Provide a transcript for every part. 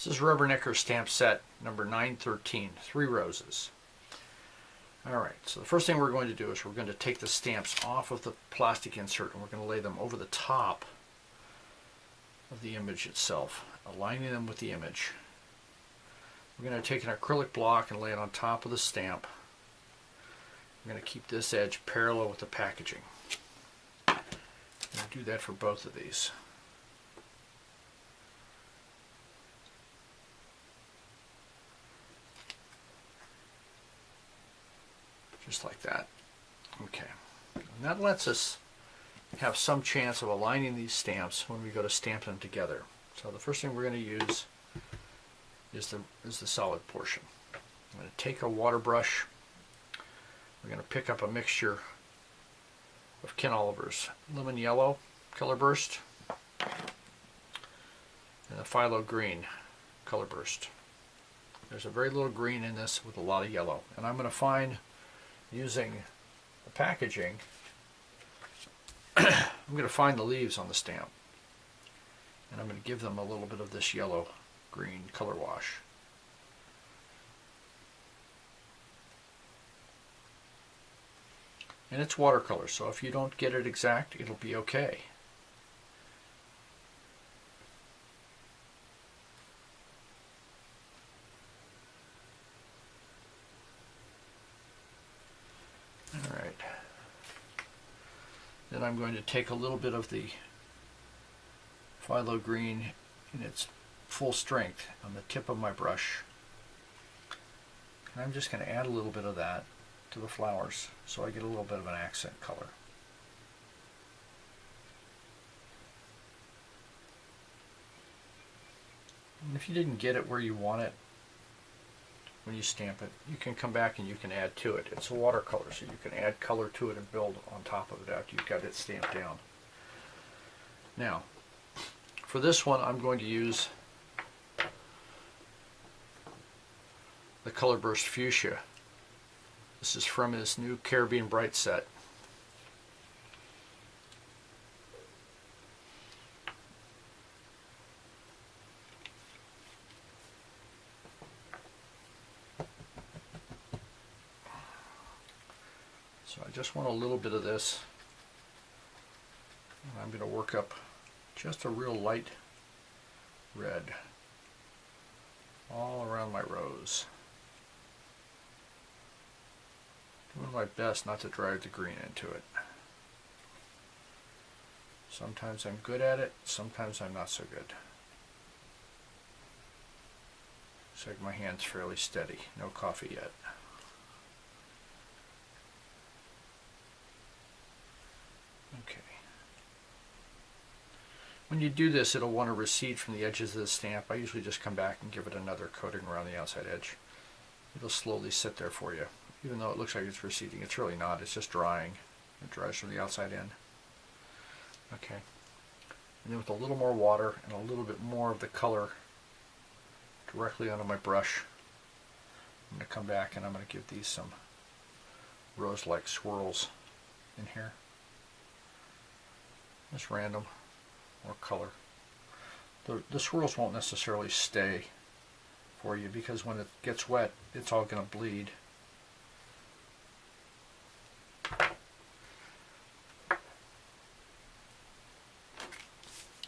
This is Rubbernecker stamp set number 913, 3 roses. Alright, so the first thing we're going to do is we're going to take the stamps off of the plastic insert and we're going to lay them over the top of the image itself, aligning them with the image. We're going to take an acrylic block and lay it on top of the stamp. I'm going to keep this edge parallel with the packaging. I'm going to do that for both of these. Just like that. Okay. And that lets us have some chance of aligning these stamps when we go to stamp them together. So the first thing we're going to use is the solid portion. I'm going to take a water brush. We're going to pick up a mixture of Ken Oliver's lemon yellow color burst and a phthalo green color burst. There's a very little green in this with a lot of yellow, and I'm going to find, using the packaging, I'm going to find the leaves on the stamp, and I'm going to give them a little bit of this yellow green color wash. And it's watercolor, so if you don't get it exact, it'll be okay. Alright. Then I'm going to take a little bit of the phthalo green in its full strength on the tip of my brush. And I'm just going to add a little bit of that to the flowers so I get a little bit of an accent color. And if you didn't get it where you want it when you stamp it, you can come back and you can add to it. It's a watercolor, so you can add color to it and build on top of it after you've got it stamped down. Now, for this one I'm going to use the Color Burst Fuchsia. This is from his new Caribbean Bright set. So I just want a little bit of this. And I'm going to work up just a real light red all around my rose. Doing my best not to drive the green into it. Sometimes I'm good at it, sometimes I'm not so good. Looks like my hand's fairly steady. No coffee yet. Okay. When you do this, it'll want to recede from the edges of the stamp. I usually just come back and give it another coating around the outside edge. It'll slowly sit there for you. Even though it looks like it's receding, it's really not. It's just drying. It dries from the outside in. Okay. And then with a little more water and a little bit more of the color directly onto my brush, I'm going to come back and I'm going to give these some rose-like swirls in here. Just random, more color. The swirls won't necessarily stay for you because when it gets wet, it's all going to bleed.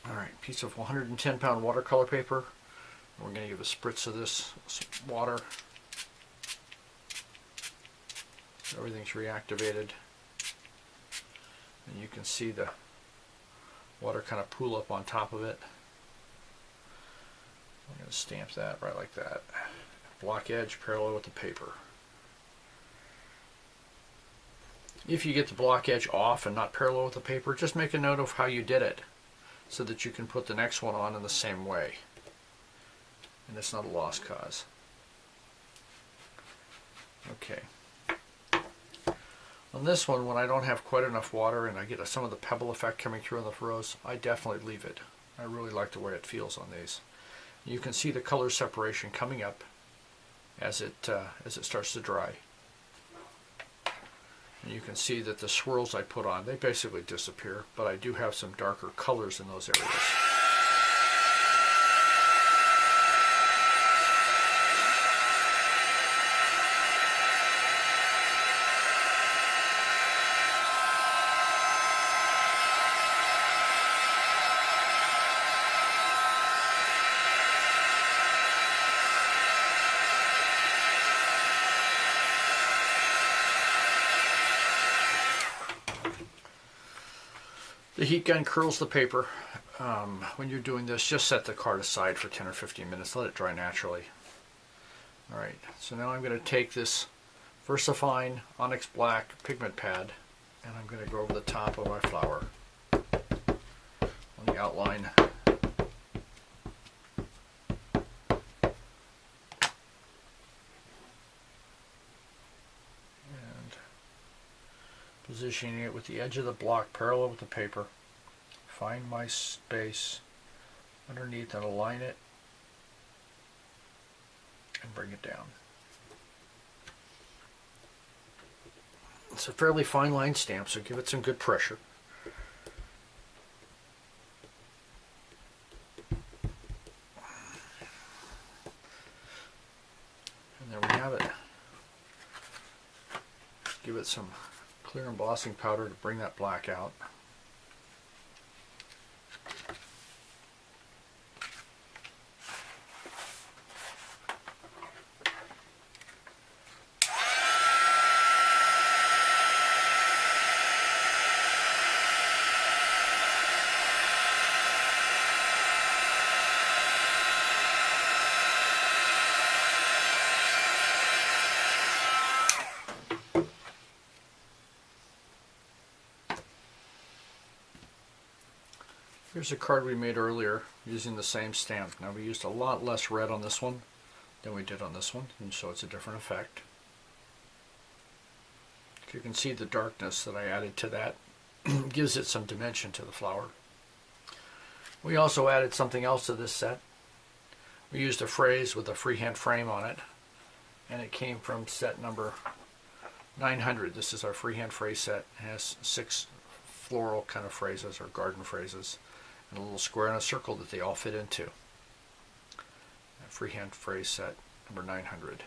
Alright, piece of 110-pound watercolor paper. We're going to give a spritz of this water. So everything's reactivated. And you can see the water kind of pool up on top of it. I'm going to stamp that right like that. Block edge parallel with the paper. If you get the block edge off and not parallel with the paper, just make a note of how you did it, so that you can put the next one on in the same way. And it's not a lost cause. Okay. On this one, when I don't have quite enough water and I get some of the pebble effect coming through on the rose, I definitely leave it. I really like the way it feels on these. You can see the color separation coming up as it starts to dry. And you can see that the swirls I put on, they basically disappear, but I do have some darker colors in those areas. The heat gun curls the paper. When you're doing this, just set the card aside for 10 or 15 minutes. Let it dry naturally. Alright, so now I'm going to take this VersaFine Onyx Black pigment pad and I'm going to go over the top of my flower on the outline. And positioning it with the edge of the block parallel with the paper. Find my space underneath and align it and bring it down. It's a fairly fine line stamp, so give it some good pressure. And there we have it. Give it some clear embossing powder to bring that black out. Here's a card we made earlier using the same stamp. Now we used a lot less red on this one than we did on this one, and so it's a different effect. You can see the darkness that I added to that gives it some dimension to the flower. We also added something else to this set. We used a phrase with a freehand frame on it, and it came from set number 900. This is our freehand phrase set. It has 6 floral kind of phrases or garden phrases, and a little square and a circle that they all fit into. Freehand phrase set number 900.